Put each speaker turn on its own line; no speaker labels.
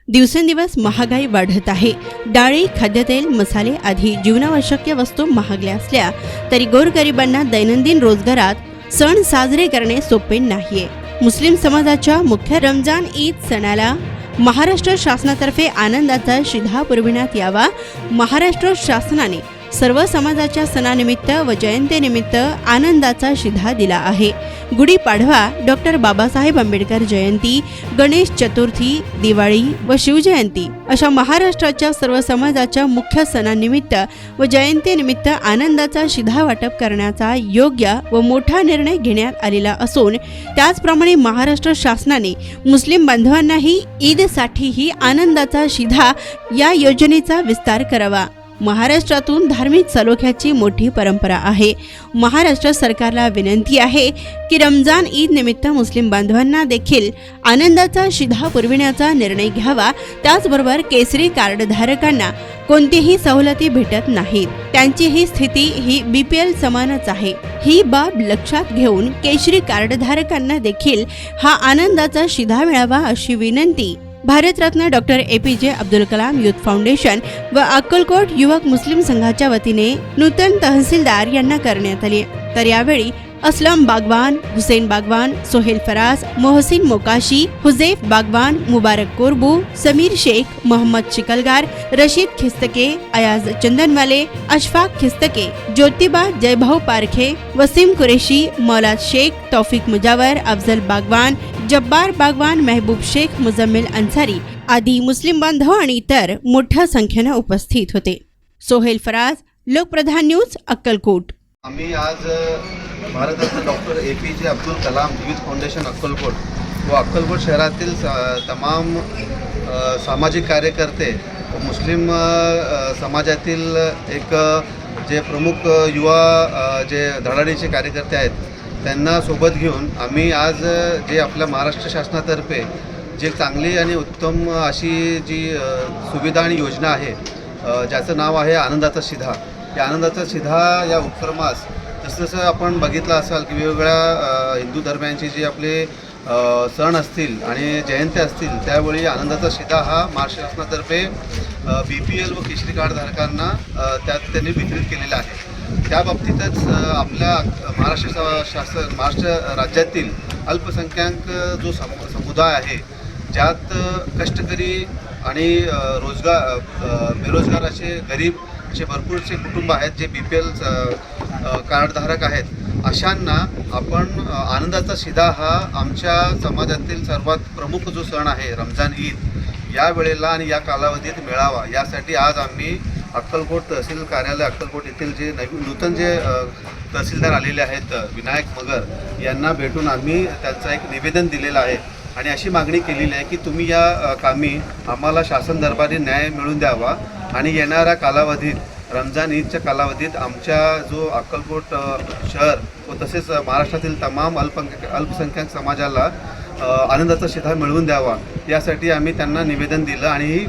दिवसेंदिवस महागाई वाढत आहे। डाळी, खाद्यतेल, मसाले आदी जीवनावश्यक वस्तू महागल्या असल्या तरी गोरगरिबांना दैनंदिन रोजगारात सण साजरे करणे सोपे नाहीये। मुस्लिम समाजाच्या मुख्य रमजान ईद सणाला महाराष्ट्र शासनातर्फे आनंदाचा शिधा पुरविण्यात यावा। महाराष्ट्र शासनाने सर्व समाजाच्या सणानिमित्त व जयंतीनिमित्त आनंदाचा शिधा दिला आहे। गुढीपाडवा, डॉक्टर बाबासाहेब आंबेडकर जयंती, गणेश चतुर्थी, दिवाळी व शिवजयंती अशा महाराष्ट्राच्या सर्व समाजाच्या मुख्य सणांनिमित्त व जयंतीनिमित्त आनंदाचा शिधा वाटप करण्याचा योग्य व मोठा निर्णय घेण्यात आलेला असून त्याचप्रमाणे महाराष्ट्र शासनाने मुस्लिम बांधवांनाही ईदसाठीही आनंदाचा शिधा या योजनेचा विस्तार करावा। महाराष्ट्रातून धार्मिक सलोख्याची मोठी परंपरा आहे। महाराष्ट्र सरकारला विनंती आहे की रमजान ईद निमित्त मुस्लिम बांधवांना देखील आनंदाचा शिधा पुरविण्याचा निर्णय घ्यावा। त्याचबरोबर केसरी कार्ड धारकांना कोणतीही सवलती भेटत नाहीत, त्यांची ही स्थिती ही BPL समानच आहे। ही बाब लक्षात घेऊन केसरी कार्ड धारकांना देखील हा आनंदाचा शिधा मिळावा अशी विनंती Bharat Ratna doctor APJ Abdul Kalam youth foundation व अक्कलकोट युवक मुस्लिम संघाच्या वतीने नूतन तहसीलदार यांना करण्यात आली। तर यावेळी असलम बागवान, हुसेन बागवान, सोहेल फराज, मोहसिन मोकाशी, हुजैफ बागवान, मुबारक कोरबू, समीर शेख, मोहम्मद शिकलगार, रशीद खिस्तके, अयाज चंदनवाले, अशफाक खिस्तके, ज्योतिबा जयभाऊ पारखे, वसीम कुरेशी, मौलाद शेख, तौफिक मुजावर, अफजल बागवान, जब्बार बागवान, महबूब शेख, मुजम्मिल अंसारी आदी मुस्लिम बांधव आणि इतर मोठ्या संख्येने उपस्थित होते। सोहेल फराज, लोकप्रधान न्यूज, अक्कलकोट।
आम्ही आज Bharat Ratna doctor APJ Abdul Kalam youth foundation Akkalkot व अक्कलकोट शहरातील तमाम सामाजिक कार्यकर्ते व मुस्लिम समाजातील एक जे प्रमुख युवा जे धडाडीचे कार्यकर्ते आहेत त्यांना सोबत घेऊन आम्ही आज जे आपल्या महाराष्ट्र शासनातर्फे जे चांगली आणि उत्तम अशी जी सुविधा आणि योजना आहे ज्याचं नाव आहे आनंदाचा शिधा। या आनंदाचा शिधा या उपक्रमास जसं आपण बघितलं असाल की वेगवेगळ्या हिंदू धर्मांचे जे आपले सण असतील आणि जयंती असतील त्यावेळी आनंदाचा शिधा हा महाराष्ट्र शासनातर्फे BPL व केसरी कार्ड धारकांना त्यात त्यांनी वितरित केलेला आहे। त्या बाबतीतच आपल्या महाराष्ट्र राज्यातील अल्पसंख्याक जो समुदाय आहे ज्यात कष्टकरी आणि बेरोजगार असे गरीब असे भरपूरसे कुटुंब आहेत जे BPL कार्डधारक आहेत, अशांना आपण आनंदाचा शिधा हा आमच्या समाजातील सर्वात प्रमुख जो सण आहे रमजान ईद या वेळेला आणि या कालावधीत मिळावा यासाठी आज आम्ही अक्कलकोट तहसील कार्यालय अक्कलकोट येथील जे नूतन जे तहसीलदार आलेले आहेत विनायक मगर यांना भेटून आम्ही त्यांचं एक निवेदन दिलेलं आहे आणि अशी मागणी केलेली आहे की तुम्ही या कामी आम्हाला शासन दरबारी न्याय मिळवून द्यावा आणि येणाऱ्या कालावधीत रमजान ईदच्या कालावधीत आमच्या जो अक्कलकोट शहर व तसेच महाराष्ट्रातील तमाम अल्पसंख्याक समाजाला आनंदाचा शिधा मिळवून द्यावा यासाठी आम्ही त्यांना निवेदन दिलं आणि